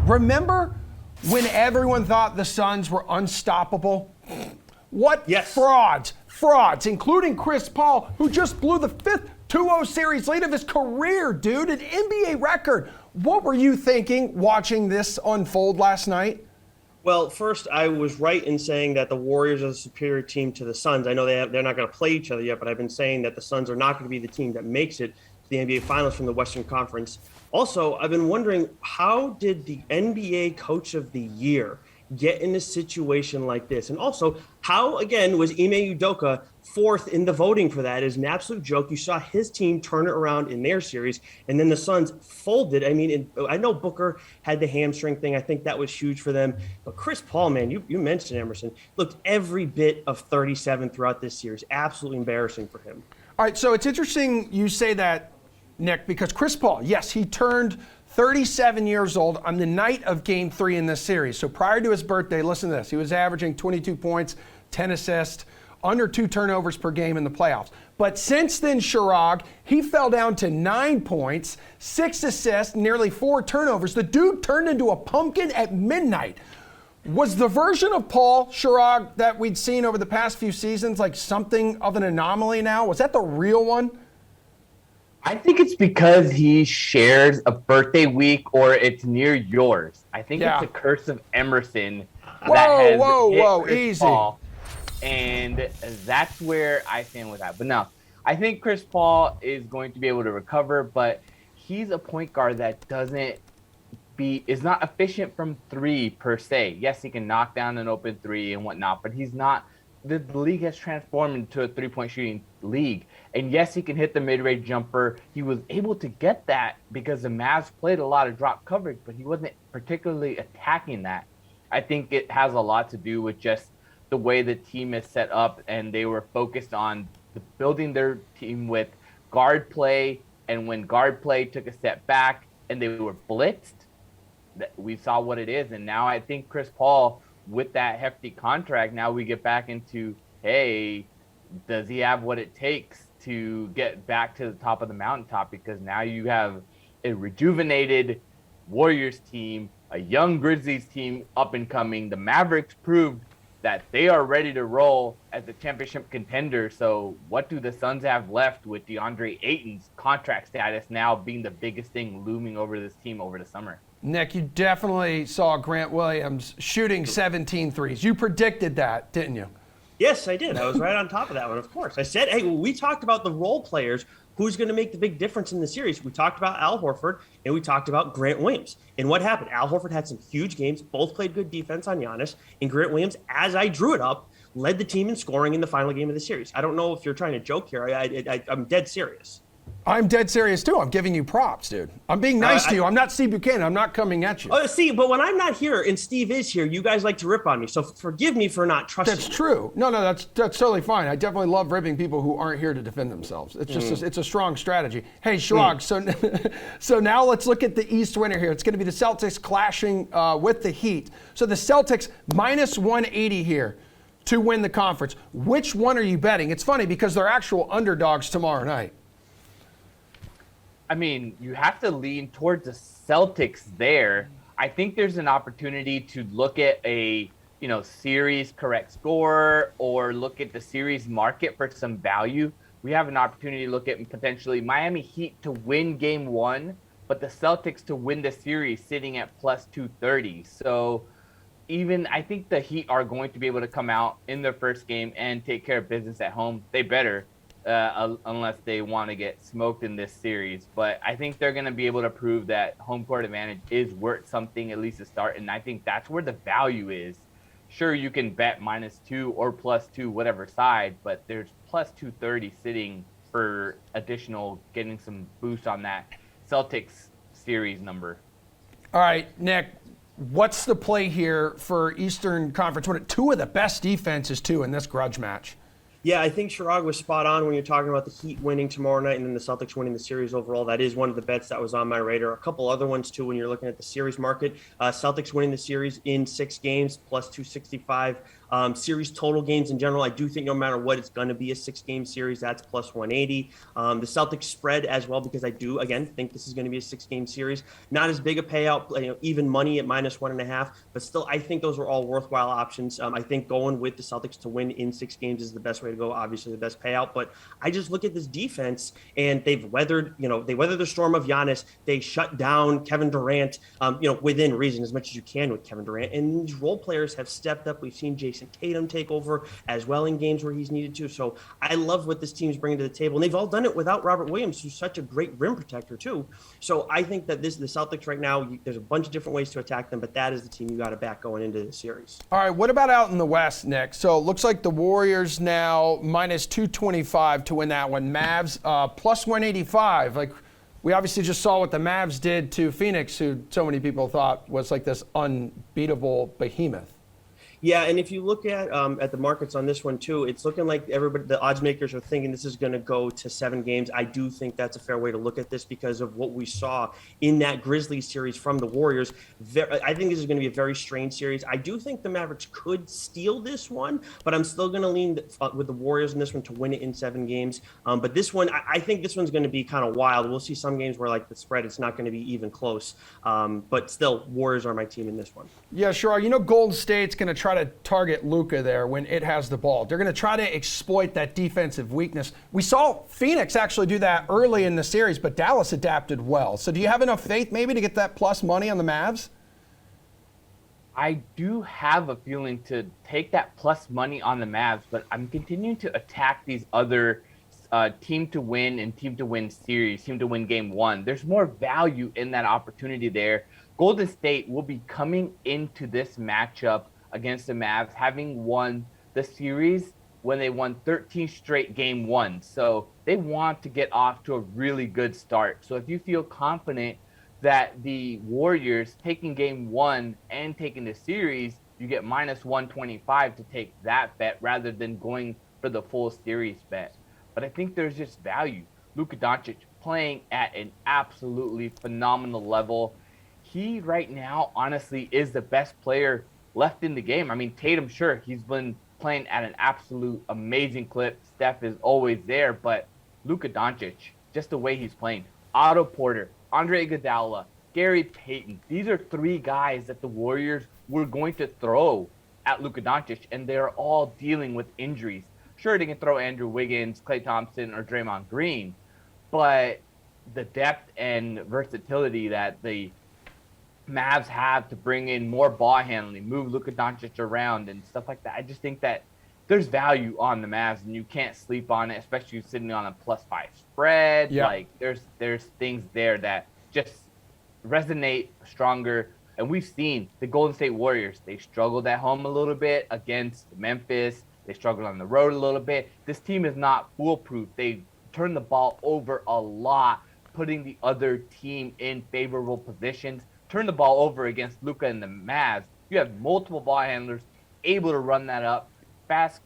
Remember when everyone thought the Suns were unstoppable? What Yes. frauds, including Chris Paul, who just blew the 5th 2-0 series lead of his career, dude, an NBA record. What were you thinking watching this unfold last night? Well, first, I was right in saying that the Warriors are the superior team to the Suns. I know they're not going to play each other yet, but I've been saying that the Suns are not going to be the team that makes it to the NBA Finals from the Western Conference. Also, I've been wondering, how did the NBA Coach of the Year get in a situation like this? And also, how, again, was Ime Udoka fourth in the voting for that? Is an absolute joke. You saw his team turn it around in their series, and then the Suns folded. I mean, I know Booker had the hamstring thing. I think that was huge for them. But Chris Paul, man, you mentioned Emerson, looked every bit of 37 throughout this series. Absolutely embarrassing for him. All right, so it's interesting you say that, Nick, because Chris Paul, yes, he turned 37 years old on the night of Game 3 in this series. So prior to his birthday, listen to this. He was averaging 22 points, 10 assists, under 2 turnovers per game in the playoffs. But since then, Chirag, he fell down to 9 points, 6 assists, nearly 4 turnovers. The dude turned into a pumpkin at midnight. Was the version of Paul, Chirag, that we'd seen over the past few seasons like something of an anomaly now? Was that the real one? I think it's because he shares a birthday week or it's near yours. I think it's a curse of Emerson Whoa, easy. Paul, and that's where I stand with that. But no, I think Chris Paul is going to be able to recover, but he's a point guard that is not efficient from 3 per se. Yes, he can knock down an open 3 and whatnot, but he's not. The league has transformed into a 3-point shooting league. And yes, he can hit the mid-range jumper. He was able to get that because the Mavs played a lot of drop coverage, but he wasn't particularly attacking that. I think it has a lot to do with just the way the team is set up, and they were focused on building their team with guard play. And when guard play took a step back and they were blitzed, we saw what it is. And now I think Chris Paul, with that hefty contract, now we get back into, hey, does he have what it takes to get back to the top of the mountaintop? Because now you have a rejuvenated Warriors team, a young Grizzlies team up and coming. The Mavericks proved that they are ready to roll as a championship contender. So what do the Suns have left with DeAndre Ayton's contract status now being the biggest thing looming over this team over the summer? Nick, you definitely saw Grant Williams shooting 17 threes. You predicted that, didn't you? Yes, I did. I was right on top of that one, of course. I said, hey, we talked about the role players, who's going to make the big difference in the series. We talked about Al Horford, and we talked about Grant Williams. And what happened? Al Horford had some huge games, both played good defense on Giannis, and Grant Williams, as I drew it up, led the team in scoring in the final game of the series. I don't know if you're trying to joke here. I'm dead serious. I'm dead serious, too. I'm giving you props, dude. I'm being nice to you. I'm not Steve Buchanan. I'm not coming at you. Oh, see, but when I'm not here and Steve is here, you guys like to rip on me. So forgive me for not trusting That's true. No, that's totally fine. I definitely love ripping people who aren't here to defend themselves. It's just it's a strong strategy. Hey, Chirag, so now let's look at the East winner here. It's going to be the Celtics clashing with the Heat. So the Celtics minus 180 here to win the conference. Which one are you betting? It's funny because they're actual underdogs tomorrow night. I mean, you have to lean towards the Celtics there. I think there's an opportunity to look at a, series correct score or look at the series market for some value. We have an opportunity to look at potentially Miami Heat to win game 1, but the Celtics to win the series sitting at plus 230. So I think the Heat are going to be able to come out in their first game and take care of business at home. They better. Unless they want to get smoked in this series. But I think they're going to be able to prove that home court advantage is worth something, at least to start. And I think that's where the value is. Sure, you can bet -2 or +2, whatever side, but there's plus 230 sitting for additional, getting some boost on that Celtics series number. All right, Nick, what's the play here for Eastern Conference? 2 of the best defenses, too, in this grudge match. Yeah, I think Chirag was spot on when you're talking about the Heat winning tomorrow night and then the Celtics winning the series overall. That is one of the bets that was on my radar. A couple other ones, too, when you're looking at the series market. Celtics winning the series in 6 games, plus 265. Series total games in general, I do think no matter what, it's going to be a 6-game series. That's plus 180. The Celtics spread as well, because I do, again, think this is going to be a 6-game series. Not as big a payout, even money at minus 1.5, but still, I think those are all worthwhile options. I think going with the Celtics to win in 6 games is the best way to go, obviously the best payout. But I just look at this defense, and they've weathered the storm of Giannis. They shut down Kevin Durant, within reason, as much as you can with Kevin Durant. And these role players have stepped up. We've seen Jason Tatum take over as well in games where he's needed to. So I love what this team's bringing to the table. And they've all done it without Robert Williams, who's such a great rim protector too. So I think that the Celtics right now, there's a bunch of different ways to attack them, but that is the team you got to back going into the series. All right, what about out in the West, Nick? So it looks like the Warriors now minus 225 to win that one. Mavs plus 185. Like, we obviously just saw what the Mavs did to Phoenix, who so many people thought was like this unbeatable behemoth. Yeah, and if you look at the markets on this one too, it's looking like everybody, the odds makers are thinking this is going to go to 7 games. I do think that's a fair way to look at this because of what we saw in that Grizzlies series from the Warriors. I think this is going to be a very strange series. I do think the Mavericks could steal this one, but I'm still going to lean with the Warriors in this one to win it in 7 games. But this one, I think this one's going to be kind of wild. We'll see some games where like the spread, it's not going to be even close. But still, Warriors are my team in this one. Yeah, sure. Golden State's going to try to target Luka there when it has the ball. They're going to try to exploit that defensive weakness. We saw Phoenix actually do that early in the series, but Dallas adapted well. So do you have enough faith maybe to get that plus money on the Mavs? I do have a feeling to take that plus money on the Mavs, but I'm continuing to attack these other team to win and team to win series, team to win game 1. There's more value in that opportunity there. Golden State will be coming into this matchup against the Mavs, having won the series when they won 13 straight game 1. So they want to get off to a really good start. So if you feel confident that the Warriors taking game 1 and taking the series, you get minus 125 to take that bet rather than going for the full series bet. But I think there's just value. Luka Doncic playing at an absolutely phenomenal level. He right now, honestly, is the best player left in the game. I mean, Tatum, sure, he's been playing at an absolute amazing clip. Steph is always there, but Luka Doncic, just the way he's playing. Otto Porter, Andre Iguodala, Gary Payton. These are 3 guys that the Warriors were going to throw at Luka Doncic, and they're all dealing with injuries. Sure, they can throw Andrew Wiggins, Klay Thompson, or Draymond Green, but the depth and versatility that the Mavs have to bring in more ball handling, move Luka Doncic around and stuff like that. I just think that there's value on the Mavs, and you can't sleep on it, especially sitting on a +5 spread. Yeah. Like there's things there that just resonate stronger. And we've seen the Golden State Warriors, they struggled at home a little bit against Memphis. They struggled on the road a little bit. This team is not foolproof. They turn the ball over a lot, putting the other team in favorable positions. Turn the ball over against Luka and the Mavs. You have multiple ball handlers able to run that up, fast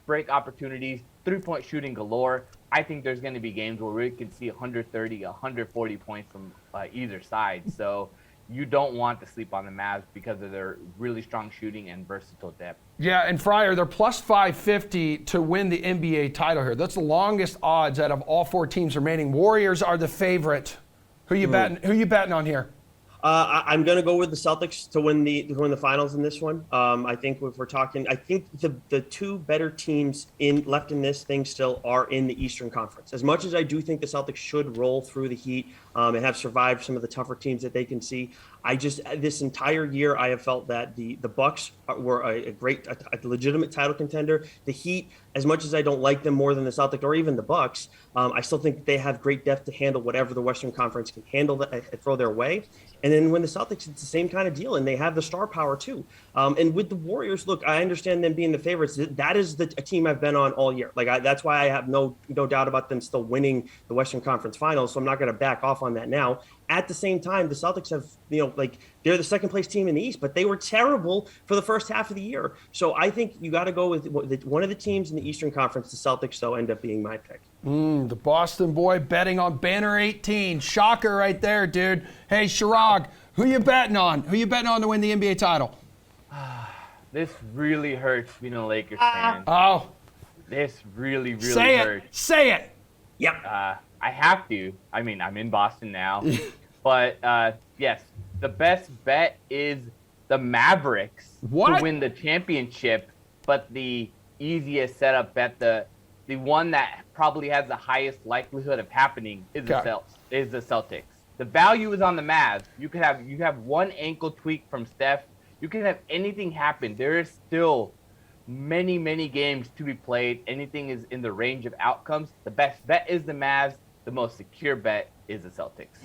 break opportunities, 3-point shooting galore. I think there's going to be games where we can see 130, 140 points from either side. So you don't want to sleep on the Mavs because of their really strong shooting and versatile depth. Yeah, and Friar, they're plus 550 to win the NBA title here. That's the longest odds out of all 4 teams remaining. Warriors are the favorite. Who you betting on here? I'm going to go with the Celtics to win the finals in this one. I think if we're talking, I think the 2 better teams left in this thing still are in the Eastern Conference. As much as I do think the Celtics should roll through the Heat and have survived some of the tougher teams that they can see, this entire year I have felt that the Bucks were a legitimate title contender. The Heat, as much as I don't like them more than the Celtics or even the Bucks, I still think they have great depth to handle whatever the Western Conference can handle throw their way. And then when the Celtics, it's the same kind of deal, and they have the star power too. And with the Warriors, look, I understand them being the favorites. That is a team I've been on all year. That's why I have no doubt about them still winning the Western Conference Finals. So I'm not going to back off on that now. At the same time, the Celtics have, they're the second place team in the East, but they were terrible for the first half of the year. So I think you got to go with one of the teams in the Eastern Conference. The Celtics, though, end up being my pick. The Boston boy betting on Banner 18. Shocker right there, dude. Hey, Chirag, who you betting on? Who you betting on to win the NBA title? This really hurts being a Lakers fan. Oh, This really, really say hurts. it. Say it. Yep. I have to. I mean, I'm in Boston now. But yes, the best bet is the Mavericks What? to win the championship. But the easiest setup bet, the one that probably has the highest likelihood of happening is the Celtics. The value is on the Mavs. You have one ankle tweak from Steph. You can have anything happen. There is still many, many games to be played. Anything is in the range of outcomes. The best bet is the Mavs. The most secure bet is the Celtics.